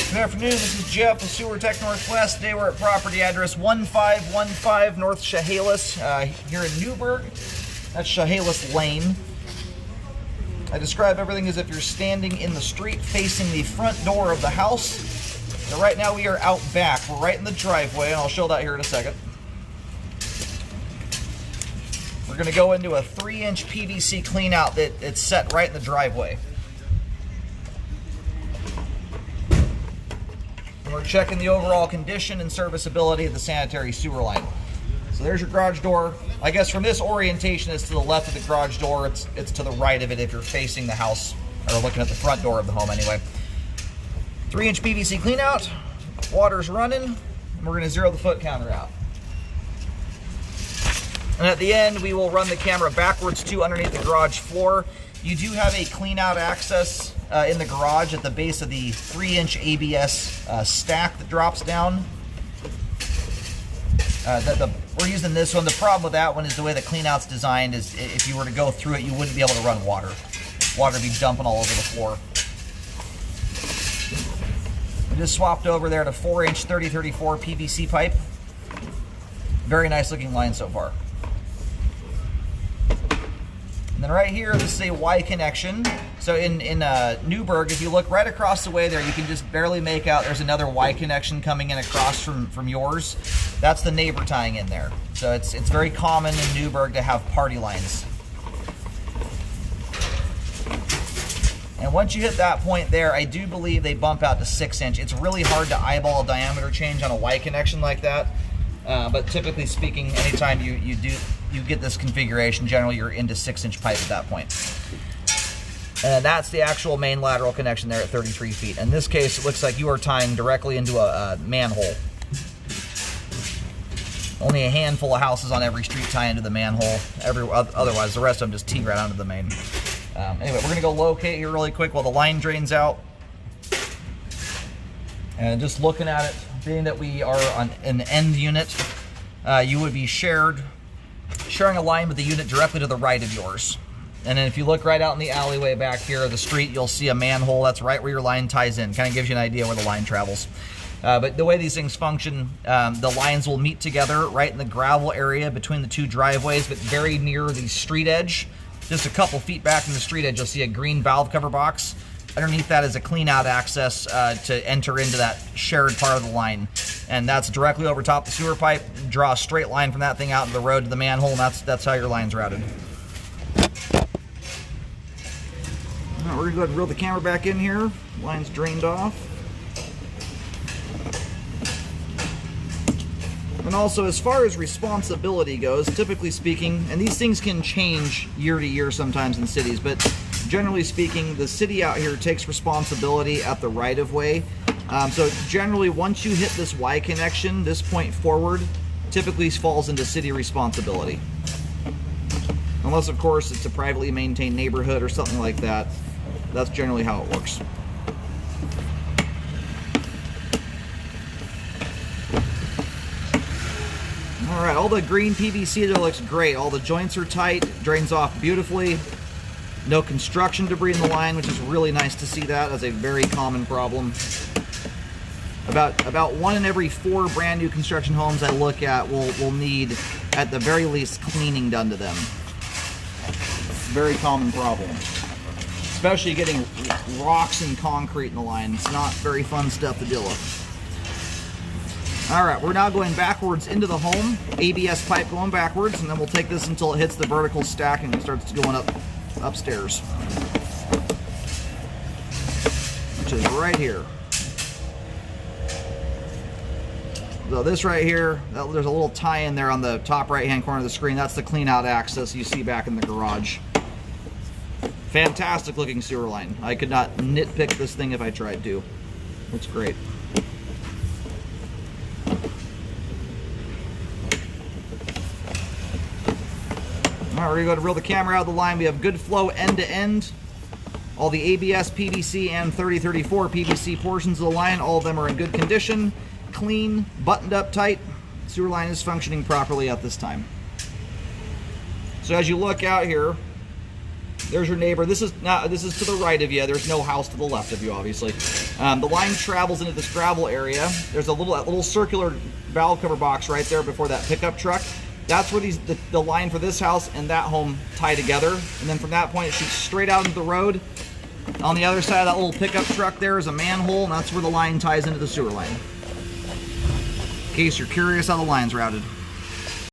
Good afternoon, this is Jeff with Sewer Tech Northwest. Today we're at property address 1515 North Chehalis here in Newburgh. That's Chehalis Lane. I describe everything as if you're standing in the street facing the front door of the house. So right now we are out back. We're right in the driveway, and I'll show that here in a second. We're going to go into a 3-inch PVC clean out that's set right in the driveway. We're checking the overall condition and serviceability of the sanitary sewer line. So there's your garage door. I guess from this orientation, it's to the left of the garage door. It's to the right of it if you're facing the house, or looking at the front door of the home anyway. 3-inch PVC clean out. Water's running. And we're going to zero the foot counter out. And at the end, we will run the camera backwards to underneath the garage floor. You do have a clean out access in the garage at the base of the 3-inch ABS stack that drops down. We're using this one. The problem with that one is the way the clean out's designed is if you were to go through it, you wouldn't be able to run water. Water would be dumping all over the floor. We just swapped over there to 4-inch 3034 PVC pipe. Very nice looking line so far. And then right here, this is a Y connection. So in Newburgh, if you look right across the way there, you can just barely make out there's another Y connection coming in across from yours. That's the neighbor tying in there. So it's very common in Newburgh to have party lines. And once you hit that point there, I do believe they bump out to 6-inch. It's really hard to eyeball a diameter change on a Y connection like that. But typically speaking, anytime you get this configuration, generally you're into 6-inch pipe at that point. And that's the actual main lateral connection there at 33 feet. In this case, it looks like you are tying directly into a manhole. Only a handful of houses on every street tie into the manhole. Otherwise, the rest of them just tee right onto the main. Anyway, we're going to go locate here really quick while the line drains out. And just looking at it, being that we are on an end unit, you would be sharing a line with the unit directly to the right of yours. And then if you look right out in the alleyway back here of the street, you'll see a manhole. That's right where your line ties in. Kind of gives you an idea where the line travels. But the way these things function, the lines will meet together right in the gravel area between the two driveways, but very near the street edge. Just a couple feet back from the street edge, you'll see a green valve cover box. Underneath that is a clean out access to enter into that shared part of the line. And that's directly over top the sewer pipe. Draw a straight line from that thing out to the road to the manhole, and that's how your line's routed. All right, we're gonna go ahead and reel the camera back in here. Line's drained off. And also, as far as responsibility goes, typically speaking, and these things can change year to year sometimes in cities, but generally speaking, the city out here takes responsibility at the right-of-way. So generally, once you hit this Y connection, this point forward, typically falls into city responsibility. Unless, of course, it's a privately maintained neighborhood or something like that. That's generally how it works. All right, all the green PVC there looks great. All the joints are tight, drains off beautifully. No construction debris in the line, which is really nice to see that. That's a very common problem. About 1 in every 4 brand new construction homes I look at will need, at the very least, cleaning done to them. Very common problem. Especially getting rocks and concrete in the line. It's not very fun stuff to deal with. All right, we're now going backwards into the home. ABS pipe going backwards, and then we'll take this until it hits the vertical stack and starts going upstairs, which is right here. So this right here, there's a little tie-in there on the top right-hand corner of the screen. That's the clean-out access you see back in the garage. Fantastic looking sewer line. I could not nitpick this thing if I tried to. Looks great. All right, we're going to reel the camera out of the line. We have good flow end to end. All the ABS, PVC, and 3034 PVC portions of the line, all of them are in good condition, clean, buttoned up tight. Sewer line is functioning properly at this time. So as you look out here, There's your neighbor. This is to the right of you. There's no house to the left of you, obviously. The line travels into this gravel area. There's a little circular valve cover box right there before that pickup truck. That's where the line for this house and that home tie together. And then from that point, it shoots straight out into the road. On the other side of that little pickup truck there is a manhole, and that's where the line ties into the sewer line. In case you're curious how the line's routed.